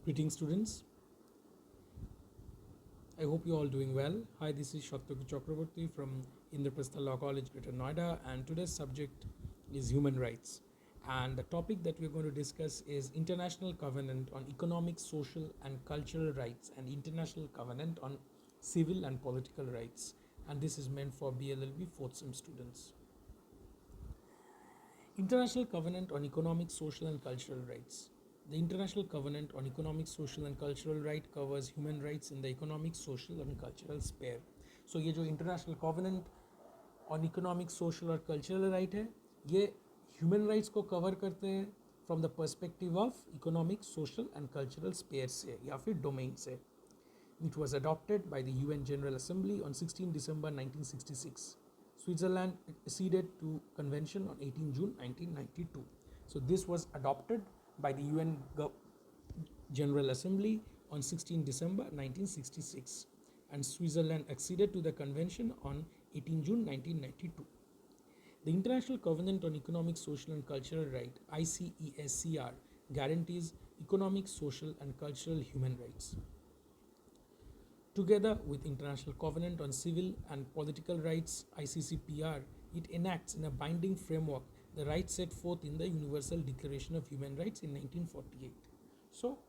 Greetings, students. I hope you're all doing well. Hi, this is Shatrughat Chakraborty from Indraprastha Law College, Greater Noida, and today's subject is human rights. And the topic that we're going to discuss is International Covenant on Economic, Social, and Cultural Rights and International Covenant on Civil and Political Rights. And this is meant for BLLB 4th sem students. International Covenant on Economic, Social and Cultural Rights. The International Covenant on Economic, Social and Cultural Right covers human rights in the economic, social and cultural sphere. So ये जो International Covenant on Economic, Social और Cultural Right है, ये human rights को cover करते हैं from the perspective of economic, social and cultural sphere से या फिर domain से. It was adopted by the UN General Assembly on 16 December 1966. Switzerland acceded to convention on 18 June 1992. So this was adopted by the UN General Assembly on 16 December 1966 and Switzerland acceded to the convention on 18 June 1992. The International Covenant on Economic, Social and Cultural Right, ICESCR, guarantees economic, social and cultural human rights. Together with International Covenant on Civil and Political Rights, ICCPR, it enacts in a binding framework the rights set forth in the Universal Declaration of Human Rights in 1948. So,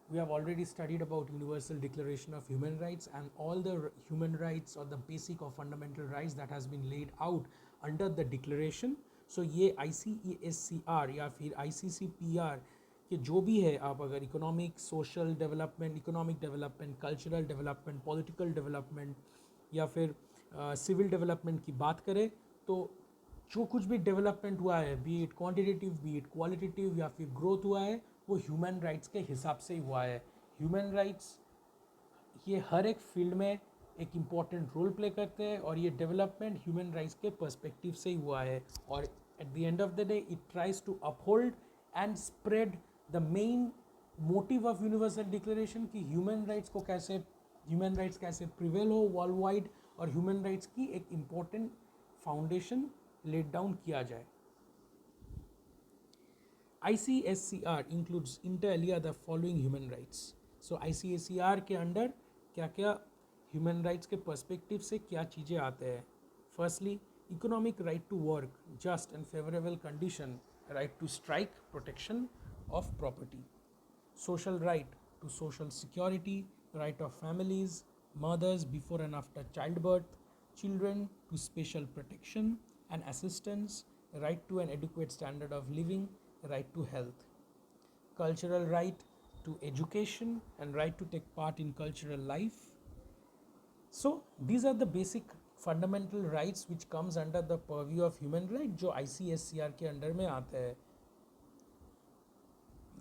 we have already studied about Universal Declaration of Human Rights and all the human rights or the basic or fundamental rights that has been laid out under the declaration. So, ये ICESCR या फिर ICCPR कि जो भी है, आप अगर economic, social development, economic development, cultural development, political development या फिर सिविल डेवलपमेंट की बात करें तो जो कुछ भी डेवलपमेंट हुआ है, B it quantitative, B it qualitative या फिर ग्रोथ हुआ है, वो ह्यूमन राइट्स के हिसाब से ही हुआ है. ह्यूमन राइट्स ये हर एक फील्ड में एक इम्पॉर्टेंट रोल प्ले करते हैं और ये डेवलपमेंट ह्यूमन राइट्स के पर्सपेक्टिव से ही हुआ है और at the end of the day it tries to uphold and spread the main motive of universal declaration कि ह्यूमन राइट्स कैसे प्रिवेल हो वर्ल्ड वाइड और ह्यूमन राइट्स की एक इम्पॉर्टेंट फाउंडेशन लेट डाउन किया जाए. ICSCR includes inter alia the following human rights. So ICSCR के under क्या क्या ह्यूमन राइट्स के पर्सपेक्टिव से क्या चीज़ें आते हैं. Firstly economic right to work, just and favourable condition, right to strike, protection of property, social right to social security, right of families, mothers before and after childbirth, children to special protection and assistance, right to an adequate standard of living, right to health, cultural right to education and right to take part in cultural life. So these are the basic fundamental rights which comes under the purview of human right जो ICSCR के under में आते हैं.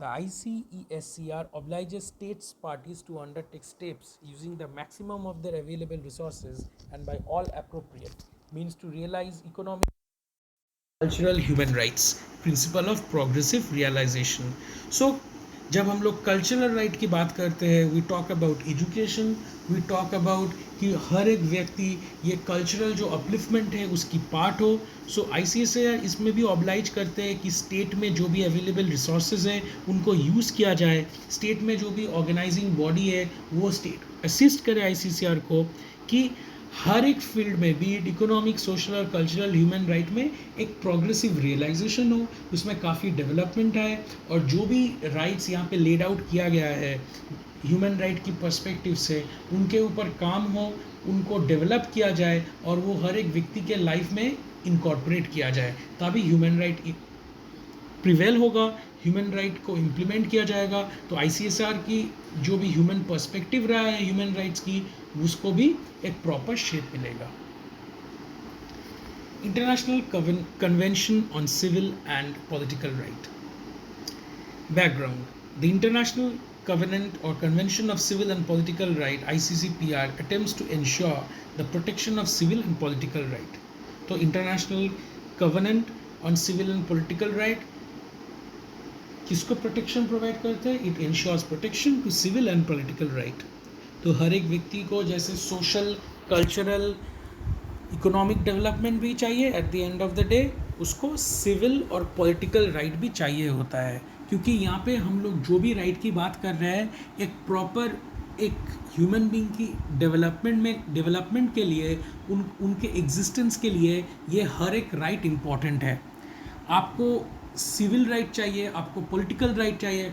The ICESCR obliges states parties to undertake steps using the maximum of their available resources and by all appropriate means to realize economic, cultural human rights, principle of progressive realization. So जब हम लोग cultural right की बात करते हैं, we talk about education, we talk about कि हर एक व्यक्ति ये कल्चरल जो अपलिफ्टमेंट है उसकी पार्ट हो. सो ICSCR इसमें भी ऑब्लाइज करते हैं कि स्टेट में जो भी अवेलेबल रिसोर्सेज हैं उनको यूज़ किया जाए. स्टेट में जो भी ऑर्गेनाइजिंग बॉडी है वो स्टेट असिस्ट करे ICSCR को कि हर एक फील्ड में बी इट इकोनॉमिक, सोशल और कल्चरल ह्यूमन राइट में एक प्रोग्रेसिव रियलाइजेशन हो, उसमें काफ़ी डेवलपमेंट आए और जो भी राइट्स यहाँ पे लेड आउट किया गया है ह्यूमन राइट की पर्सपेक्टिव से उनके ऊपर काम हो, उनको डेवलप किया जाए और वो हर एक व्यक्ति के लाइफ में इनकॉर्पोरेट किया जाए, तभी ह्यूमन राइट प्रिवेल होगा, ह्यूमन राइट को इम्प्लीमेंट किया जाएगा. तो ICSCR की जो भी ह्यूमन पर्सपेक्टिव रहा है ह्यूमन राइट्स की उसको भी एक प्रॉपर शेप मिलेगा. International convention on civil and political right. Background. The international Covenant or Convention of Civil and Political Right ICCPR attempts to ensure the protection of civil and political right. तो International Covenant on Civil and Political Right किसको protection provide करते हैं? It ensures protection to civil and political right. तो हर एक व्यक्ति को जैसे सोशल, कल्चरल, इकोनॉमिक डेवलपमेंट भी चाहिए, eight the end of the day उसको सिविल और पॉलिटिकल राइट भी चाहिए होता है क्योंकि यहाँ पे हम लोग जो भी राइट की बात कर रहे हैं एक प्रॉपर एक ह्यूमन बीइंग की डेवलपमेंट के लिए उनके एग्जिस्टेंस के लिए ये हर एक राइट इम्पॉर्टेंट है। आपको सिविल राइट चाहिए, आपको पॉलिटिकल राइट चाहिए,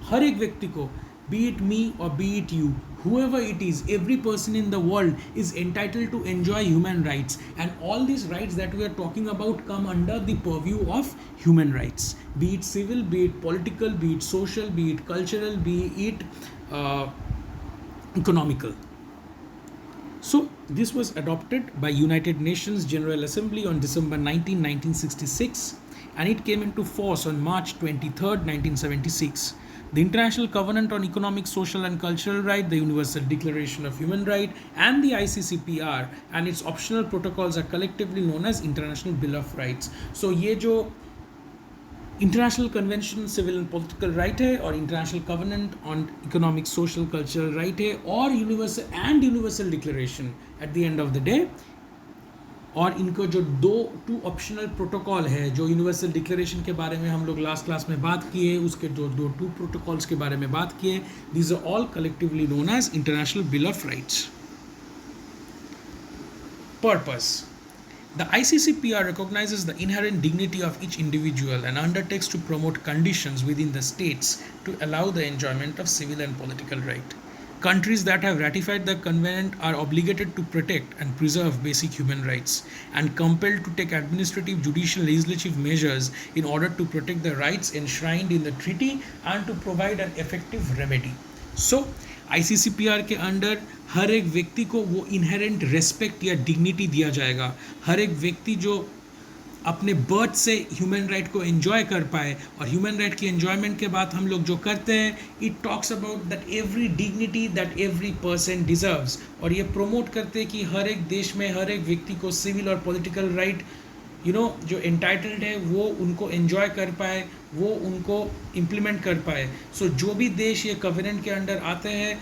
हर एक व्यक्ति को, बी इट मी और B it you, whoever it is, every person in the world is entitled to enjoy human rights, and all these rights that we are talking about come under the purview of human rights, be it civil, be it political, be it social, be it cultural, be it economical. So this was adopted by United Nations General Assembly on December 19, 1966, and it came into force on March 23rd, 1976. The International Covenant on Economic, Social and Cultural Rights, the Universal Declaration of Human Rights, and the ICCPR and its optional protocols are collectively known as International Bill of Rights. So ये जो international convention civil and political right है और international covenant on economic social cultural right है और universal declaration at the end of the day, और इनको जो to optional protocol है, जो यूनिवर्सल डिक्लेरेशन के बारे में हम लोग लास्ट क्लास में बात किए, उसके जो टू प्रोटोकॉल्स के बारे में बात किए, these are all collectively known as international bill of rights. Purpose. The ICCPR recognizes the inherent dignity of each individual and undertakes to promote conditions within the states to allow the enjoyment of civil and political rights. Countries that have ratified the covenant are obligated to protect and preserve basic human rights and compelled to take administrative, judicial, legislative measures in order to protect the rights enshrined in the treaty and to provide an effective remedy. So, ICCPR के under her एक व्यक्ति को वो inherent respect या dignity दिया जाएगा. हर एक व्यक्ति जो अपने बर्थ से ह्यूमन राइट को एंजॉय कर पाए, और ह्यूमन राइट की एंजॉयमेंट के बाद हम लोग जो करते हैं, it talks about that every dignity that every person deserves, और ये प्रोमोट करते हैं कि हर एक देश में हर एक व्यक्ति को सिविल और पॉलिटिकल राइट जो एंटाइटल्ड है वो उनको एंजॉय कर पाए, वो उनको इम्प्लीमेंट कर पाए. सो जो भी देश ये कवेनेंट के अंडर आते हैं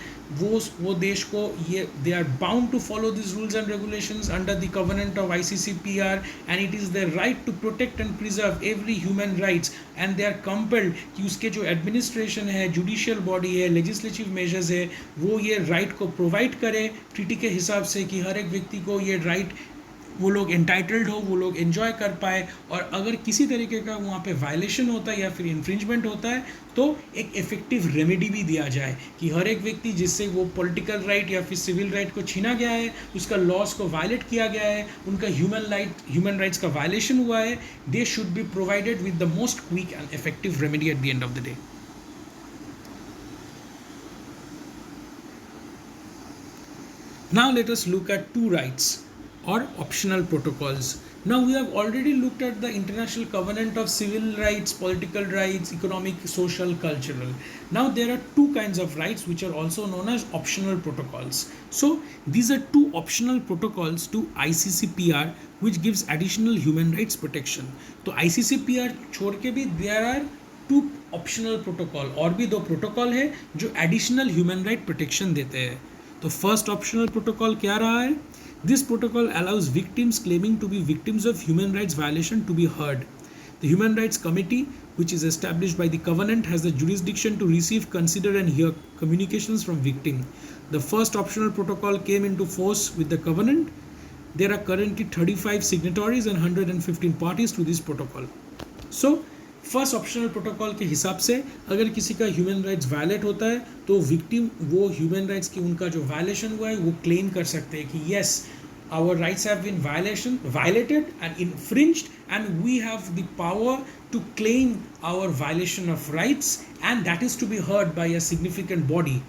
वो देश को ये they are bound to follow this rules and regulations under the covenant of ICCPR, and it is their right to protect and preserve every human rights, and they are compelled कि उसके जो administration है, judicial body है, legislative measures है, वो ये right को provide करे ट्रीटी के हिसाब से कि हर एक व्यक्ति को ये राइट वो लोग एंटाइटल्ड हो, वो लोग एंजॉय कर पाए, और अगर किसी तरीके का वहाँ पे वायलेशन होता है या फिर इन्फ्रिंजमेंट होता है तो एक इफेक्टिव रेमेडी भी दिया जाए कि हर एक व्यक्ति जिससे वो पॉलिटिकल राइट या फिर सिविल राइट को छीना गया है, उसका लॉस को वायलेट किया गया है, उनका ह्यूमन राइट्स का वायलेशन हुआ है, they should be provided with the most quick and effective remedy eight the end of the day. Now let us look at two rights or optional protocols. Now we have already looked at the International Covenant of Civil Rights, Political Rights, Economic, Social, Cultural. Now there are two kinds of rights which are also known as optional protocols. So these are two optional protocols to ICCPR which gives additional human rights protection. तो ICCPR छोड़ के भी there are two optional protocol, और भी दो protocol है जो additional human right protection देते हैं. तो फर्स्ट ऑप्शनल प्रोटोकॉल क्या रहा है? This protocol allows victims claiming to be victims of human rights violation to be heard. The Human Rights Committee, which is established by the Covenant, has the jurisdiction to receive, consider and hear communications from victims. The first optional protocol came into force with the Covenant. There are currently 35 signatories and 115 parties to this protocol. So, first optional protocol के हिसाब से अगर किसी का human rights violate होता है तो victim वो ह्यूमन राइट्स की उनका जो वायलेशन हुआ है वो क्लेम कर सकते हैं कि yes our rights have been violated and infringed and we have the power to claim our violation of rights, and that is to be heard by a significant body.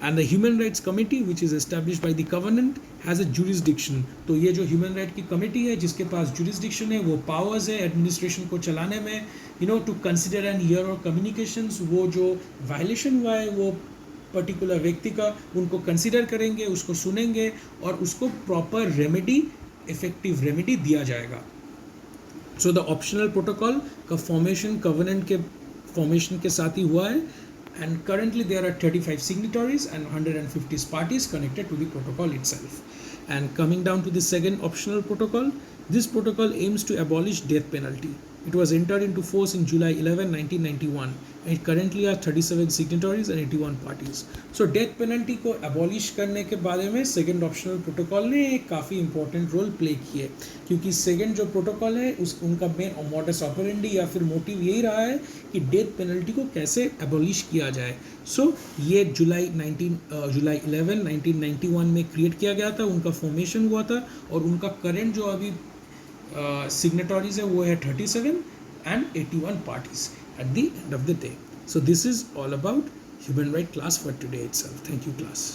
And the Human Rights Committee, which is established by the Covenant, has a jurisdiction. तो ये जो human right की committee है जिसके पास jurisdiction है, वो powers है administration को चलाने में, टू कंसिडर एंड हियर और कम्युनिकेशंस, वो जो वायलेशन हुआ है वो पर्टिकुलर व्यक्ति का उनको कंसिडर करेंगे, उसको सुनेंगे और उसको प्रॉपर रेमेडी, इफेक्टिव रेमेडी दिया जाएगा. सो द ऑप्शनल प्रोटोकॉल का फॉर्मेशन कवेनेंट के फॉर्मेशन के साथ ही हुआ है, and currently there are 35 signatories and 150 parties connected to the protocol itself. And coming down to the second optional protocol, this protocol aims to abolish death penalty. It was entered into force in July 11, 1991 and it currently has 37 signatories and 81 parties. So death penalty को abolish करने के बारे में second optional protocol ने एक काफ़ी important role play किए, क्योंकि सेकेंड जो प्रोटोकॉल है उनका मेन मॉडस ऑपरेंडी या फिर मोटिव यही रहा है कि डेथ पेनल्टी को कैसे abolish किया जाए. सो ये जुलाई 11 1991 में क्रिएट किया गया था, उनका फॉर्मेशन हुआ था और उनका करेंट जो अभी signatories है वो है 37 and 81 parties at the end of the day. So this is all about human right class for today itself. Thank you class.